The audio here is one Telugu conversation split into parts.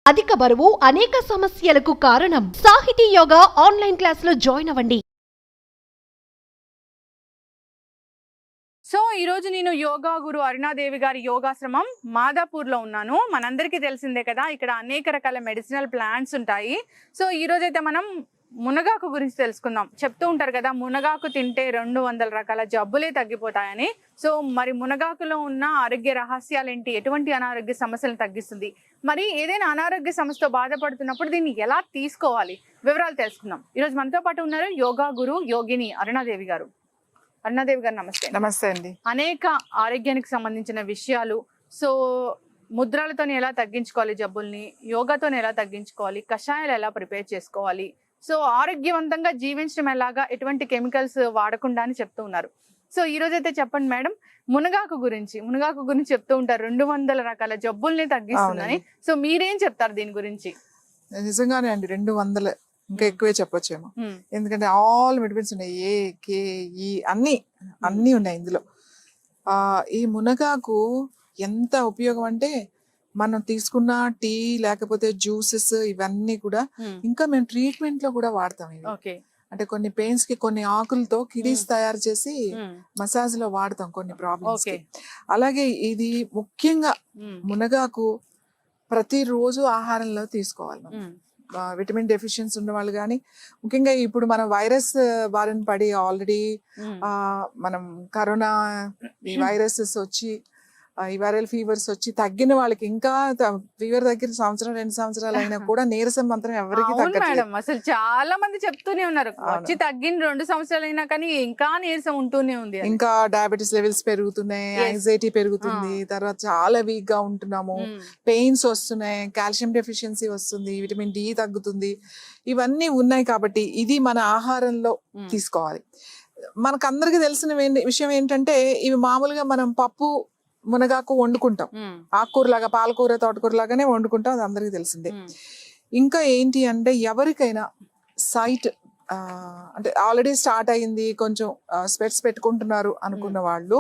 అధిక బరువు అనేక సమస్యలకు కారణం. సాహితీ యోగా ఆన్లైన్ క్లాసులో జాయిన్ అవ్వండి. సో ఈరోజు నేను యోగా గురు అరుణాదేవి గారి యోగాశ్రమం మాదాపూర్లో ఉన్నాను. మనందరికీ తెలిసిందే కదా, ఇక్కడ అనేక రకాల మెడిసినల్ ప్లాంట్స్ ఉంటాయి. సో ఈరోజైతే మనం మునగాకు గురించి తెలుసుకుందాం. చెప్తూ ఉంటారు కదా, మునగాకు తింటే 200 రకాల జబ్బులే తగ్గిపోతాయని. సో మరి మునగాకులో ఉన్న ఆరోగ్య రహస్యాలు ఏంటి, ఎటువంటి అనారోగ్య సమస్యలను తగ్గిస్తుంది, మరి ఏదైనా అనారోగ్య సమస్యతో బాధపడుతున్నప్పుడు దీన్ని ఎలా తీసుకోవాలి, వివరాలు తెలుసుకుందాం. ఈరోజు మనతో పాటు ఉన్నారు యోగా గురు యోగిని అరుణాదేవి గారు. అరుణాదేవి గారు నమస్తే. నమస్తే అండి. అనేక ఆరోగ్యానికి సంబంధించిన విషయాలు, సో ముద్రలతో ఎలా తగ్గించుకోవాలి జబ్బుల్ని, యోగాతో ఎలా తగ్గించుకోవాలి, కషాయాలు ఎలా ప్రిపేర్ చేసుకోవాలి, సో ఆరోగ్యవంతంగా జీవించడం ఎలాగా, ఎటువంటి కెమికల్స్ వాడకుండా అని చెప్తూ ఉన్నారు. సో ఈ రోజు అయితే చెప్పండి మేడం, మునగాకు గురించి చెప్తూ ఉంటారు 200 రకాల జబ్బుల్ని తగ్గిస్తుందని. సో మీరేం చెప్తారు దీని గురించి? నిజంగానే అండి, 200 ఇంకా ఎక్కువే చెప్పొచ్చేమో. ఎందుకంటే ఆల్ మెడిసిన్స్ ఉన్నాయి, ఏ కే ఈ అన్ని ఉన్నాయి ఇందులో. ఈ మునగాకు ఎంత ఉపయోగం అంటే, మనం తీసుకున్న టీ లేకపోతే జ్యూసెస్ ఇవన్నీ కూడా ఇంకా మేము ట్రీట్మెంట్ లో కూడా వాడతాం ఇవి. అంటే కొన్ని పెయిన్స్ కి కొన్ని ఆకులతో కిడీస్ తయారు చేసి మసాజ్ లో వాడతాం కొన్ని ప్రాబ్లమ్స్ కి. అలాగే ఇది ముఖ్యంగా మునగాకు ప్రతిరోజు ఆహారంలో తీసుకోవాలి. విటమిన్ డెఫిషియన్సీ ఉన్న వాళ్ళు కానీ, ముఖ్యంగా ఇప్పుడు మనం వైరస్ బారిన పడి ఆల్రెడీ మనం కరోనా ఈ వైరసెస్ వచ్చి ఈ వైరల్ ఫీవర్స్ వచ్చి తగ్గిన వాళ్ళకి, ఇంకా ఫీవర్ దగ్గర 1-2 సంవత్సరాలు అయినా కూడా నీరసం మాత్రం ఎవరికి తగ్గట్లేదు. అసలు చాలా మంది చెప్తూనే ఉన్నారు, వచ్చి తగ్గిన 2 సంవత్సరాలు అయినా కానీ ఇంకా నీరసం ఉంటూనే ఉంది. ఇంకా డయాబెటీస్ లెవెల్స్ పెరుగుతున్నాయి, యాంగ్జైటీ పెరుగుతుంది, తర్వాత చాలా వీక్ గా ఉంటున్నాము, పెయిన్స్ వస్తున్నాయి, కాల్షియం డెఫిషియన్సీ వస్తుంది, విటమిన్ డి తగ్గుతుంది, ఇవన్నీ ఉన్నాయి. కాబట్టి ఇది మన ఆహారంలో తీసుకోవాలి. మనకందరికి తెలిసిన విషయం ఏంటంటే, ఇవి మామూలుగా మనం పప్పు మునగాకు వండుకుంటాం, ఆకుకూరలాగా, పాలకూర తోటకూర లాగానే వండుకుంటాం, అది అందరికీ తెలిసిందే. ఇంకా ఏంటి అంటే, ఎవరికైనా సైట్ అంటే ఆల్రెడీ స్టార్ట్ అయింది, కొంచెం స్పెట్స్ పెట్టుకుంటున్నారు అనుకున్న వాళ్ళు,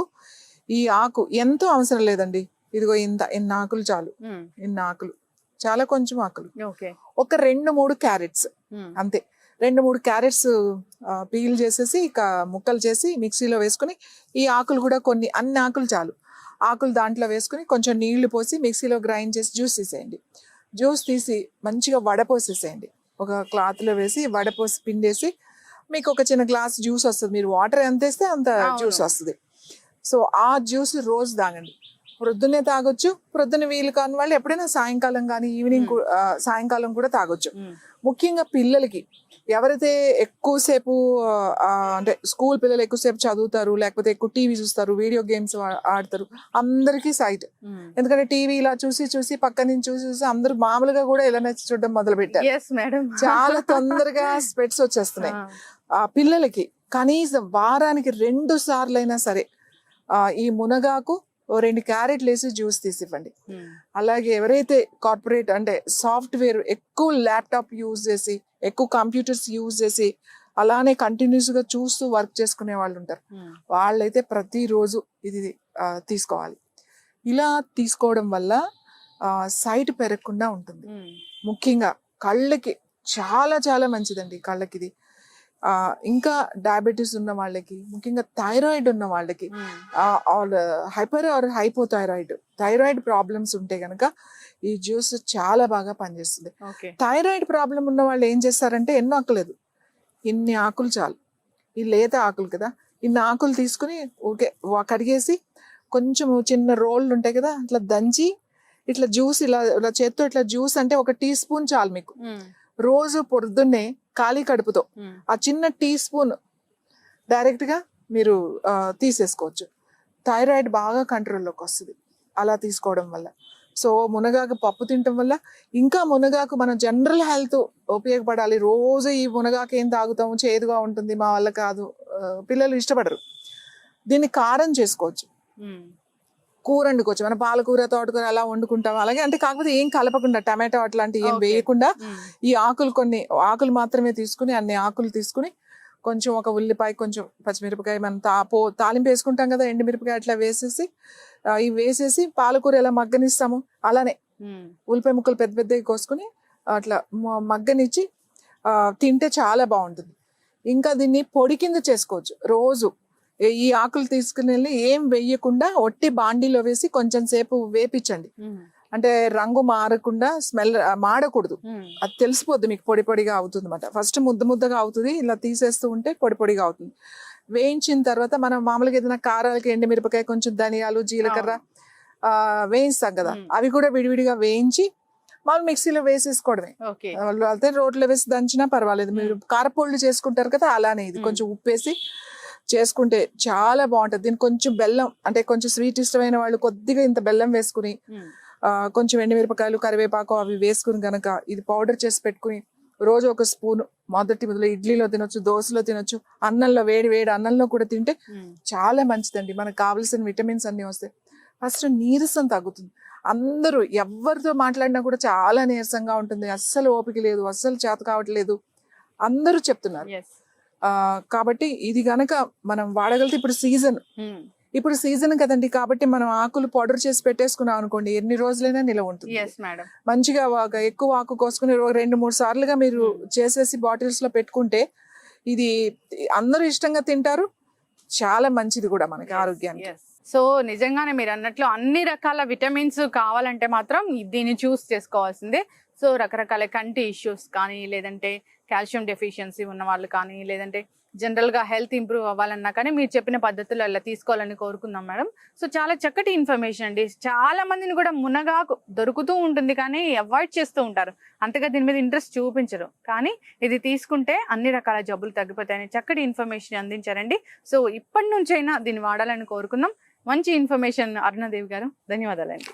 ఈ ఆకు ఎంతో అవసరం లేదండి. ఇదిగో ఇన్ని ఆకులు చాలు, ఇన్ని ఆకులు చాలా, కొంచెం ఆకులు, ఒక 2-3 క్యారెట్స్ అంతే. 2-3 క్యారెట్స్ పీల్ చేసేసి ఇక ముక్కలు చేసి మిక్సీలో వేసుకుని, ఈ ఆకులు కూడా అన్ని ఆకులు చాలు, ఆకులు దాంట్లో వేసుకుని కొంచెం నీళ్లు పోసి మిక్సీలో గ్రైండ్ చేసి జ్యూస్ తీసేయండి. జ్యూస్ తీసి మంచిగా వడపోసేసేయండి. ఒక క్లాత్లో వేసి వడపోసి పిండేసి, మీకు ఒక చిన్న గ్లాస్ జ్యూస్ వస్తుంది. మీరు వాటర్ ఎంత వేస్తే అంత జ్యూస్ వస్తుంది. సో ఆ జ్యూస్ రోజు తాగండి. ప్రొద్దున్నే తాగొచ్చు, ప్రొద్దున వీలు కాని వాళ్ళు ఎప్పుడైనా సాయంకాలం కానీ ఈవినింగ్ సాయంకాలం కూడా తాగొచ్చు. ముఖ్యంగా పిల్లలకి, ఎవరైతే ఎక్కువసేపు అంటే స్కూల్ పిల్లలు ఎక్కువసేపు చదువుతారు, లేకపోతే ఎక్కువ టీవీ చూస్తారు, వీడియో గేమ్స్ ఆడతారు, అందరికీ సైట్. ఎందుకంటే టీవీ ఇలా చూసి పక్క నుంచి చూసి అందరూ మామూలుగా కూడా ఇలా చూడడం మొదలు పెట్టారు. చాలా తొందరగా స్పెట్స్ వచ్చేస్తున్నాయి. పిల్లలకి కనీసం వారానికి 2 సార్లైనా సరే ఈ మునగాకు 2 క్యారెట్లు వేసి జ్యూస్ తీసివ్వండి. అలాగే ఎవరైతే కార్పొరేట్ అంటే సాఫ్ట్వేర్ ఎక్కువ ల్యాప్టాప్ యూజ్ చేసి, ఎక్కువ కంప్యూటర్స్ యూజ్ చేసి అలానే కంటిన్యూస్ గా చూస్తూ వర్క్ చేసుకునే వాళ్ళు ఉంటారు, వాళ్ళైతే ప్రతిరోజు ఇది తీసుకోవాలి. ఇలా తీసుకోవడం వల్ల సైట్ పెరగకుండా ఉంటుంది. ముఖ్యంగా కళ్ళకి చాలా చాలా మంచిదండి, కళ్ళకి ఇది. ఇంకా డయాబెటీస్ ఉన్న వాళ్ళకి, ముఖ్యంగా థైరాయిడ్ ఉన్న వాళ్ళకి, హైపర్ ఆర్ థైరాయిడ్ ప్రాబ్లమ్స్ ఉంటే గనక ఈ జ్యూస్ చాలా బాగా పనిచేస్తుంది. థైరాయిడ్ ప్రాబ్లం ఉన్న వాళ్ళు ఏం చేస్తారంటే, ఎన్నో ఆకులేదు, ఇన్ని ఆకులు చాలు, ఈ లేత ఆకులు కదా, ఇన్ని ఆకులు తీసుకుని కడిగేసి కొంచెం చిన్న రోళ్ళు ఉంటాయి కదా, అట్లా దంచి ఇట్లా జ్యూస్ ఇలా చేత్తో ఇట్లా జ్యూస్ అంటే 1 టీ స్పూన్ చాలు మీకు. రోజు పొద్దున్నే ఖాళీ కడుపుతో ఆ చిన్న టీ స్పూన్ డైరెక్ట్ గా మీరు తీసేసుకోవచ్చు. థైరాయిడ్ బాగా కంట్రోల్లోకి వస్తుంది అలా తీసుకోవడం వల్ల. సో మునగాకు పప్పు తినటం వల్ల, ఇంకా మునగాకు మన జనరల్ హెల్త్ ఉపయోగపడాలి. రోజు ఈ మునగాకు ఏం తాగుతాము, చేదుగా ఉంటుంది, మా వల్ల కాదు, పిల్లలు ఇష్టపడరు. దీన్ని కారం చేసుకోవచ్చు, కూర వండుకోవచ్చు. మన పాలకూర తోటకూర అలా వండుకుంటాం అలాగే, అంటే కాకపోతే ఏం కలపకుండా, టమాటో అట్లాంటివి ఏం వేయకుండా ఈ కొన్ని ఆకులు మాత్రమే తీసుకుని, అన్ని ఆకులు తీసుకుని కొంచెం ఒక ఉల్లిపాయ, కొంచెం పచ్చిమిరపకాయ, మనం తాలింపు వేసుకుంటాం కదా, ఎండుమిరపకాయ అట్లా వేసేసి ఇవి వేసేసి పాలకూర ఎలా మగ్గనిస్తాము అలానే ఉల్లిపాయ ముక్కలు పెద్ద పెద్దగా కోసుకుని అట్లా మగ్గనిచ్చి తింటే చాలా బాగుంటుంది. ఇంకా దీన్ని పొడి కింద చేసుకోవచ్చు. రోజు ఈ ఆకులు తీసుకుని వెళ్ళి ఏం వేయకుండా ఒట్టి బాండీలో వేసి కొంచెం సేపు వేపించండి. అంటే రంగు మారకుండా, స్మెల్ మాడకూడదు, అది తెలిసిపోద్ది మీకు. పొడి పొడిగా అవుతుంది అన్నమాట. ఫస్ట్ ముద్దగా అవుతుంది, ఇలా తీసేస్తూ ఉంటే పొడి పొడిగా అవుతుంది. వేయించిన తర్వాత మనం మామూలుగా ఏదైనా కారాలకి ఎండుమిరపకాయ, కొంచెం ధనియాలు, జీలకర్ర వేయిస్తాం కదా, అవి కూడా విడివిడిగా వేయించి మామూలు మిక్సీలో వేసేసుకోవడమే. అయితే రోట్లో వేసి దంచినా పర్వాలేదు. మీరు కారపొళ్ళు చేసుకుంటారు కదా, అలానే ఇది కొంచెం ఉప్పేసి చేసుకుంటే చాలా బాగుంటది. దీనికి కొంచెం బెల్లం, అంటే కొంచెం స్వీట్ ఇష్టమైన వాళ్ళు కొద్దిగా ఇంత బెల్లం వేసుకుని, కొంచెం ఎండుమిరపకాయలు, కరివేపాకు అవి వేసుకుని గనక ఇది పౌడర్ చేసి పెట్టుకుని రోజు ఒక స్పూన్ మొదలు ఇడ్లీలో తినొచ్చు, దోశలో తినొచ్చు, అన్నంలో వేడి వేడి అన్నంలో కూడా తింటే చాలా మంచిదండి. మనకు కావాల్సిన విటమిన్స్ అన్ని వస్తాయి. ఫస్ట్ నీరసం తగ్గుతుంది. అందరూ ఎవరితో మాట్లాడినా కూడా చాలా నీరసంగా ఉంటుంది, అస్సలు ఓపిక లేదు, అస్సలు చేత కావట్లేదు అందరూ చెప్తున్నారు. కాబట్టి ఇది గనక మనం వాడగలిగితే, ఇప్పుడు సీజన్ కదండి, కాబట్టి మనం ఆకులు పౌడర్ చేసి పెట్టేసుకున్నాం అనుకోండి, ఎన్ని రోజులైనా నిలవ ఉంటుంది. మంచిగా ఎక్కువ ఆకు కోసుకుని 2-3 సార్లుగా మీరు చేసేసి బాటిల్స్ లో పెట్టుకుంటే ఇది అందరూ ఇష్టంగా తింటారు. చాలా మంచిది కూడా మనకి ఆరోగ్యానికి. సో నిజంగానే మీరు అన్నట్లు అన్ని రకాల విటమిన్స్ కావాలంటే మాత్రం దీన్ని చూస్ చేసుకోవాల్సిందే. సో రకరకాల కంటి ఇష్యూస్ కానీ, లేదంటే కాల్షియం డెఫిషియన్సీ ఉన్న వాళ్ళు కానీ, లేదంటే జనరల్గా హెల్త్ ఇంప్రూవ్ అవ్వాలన్నా కానీ మీరు చెప్పిన పద్ధతులు అలా తీసుకోవాలని కోరుకుందాం మేడం. సో చాలా చక్కటి ఇన్ఫర్మేషన్ అండి. చాలా మందిని కూడా మునగాకు దొరుకుతూ ఉంటుంది కానీ అవాయిడ్ చేస్తూ ఉంటారు, అంతగా దీని మీద ఇంట్రెస్ట్ చూపించరు. కానీ ఇది తీసుకుంటే అన్ని రకాల జబ్బులు తగ్గిపోతాయని చక్కటి ఇన్ఫర్మేషన్ అందించారండి. సో ఇప్పటి నుంచైనా దీన్ని వాడాలని కోరుకుందాం. మంచి ఇన్ఫర్మేషన్ అరుణాదేవి గారు, ధన్యవాదాలండి.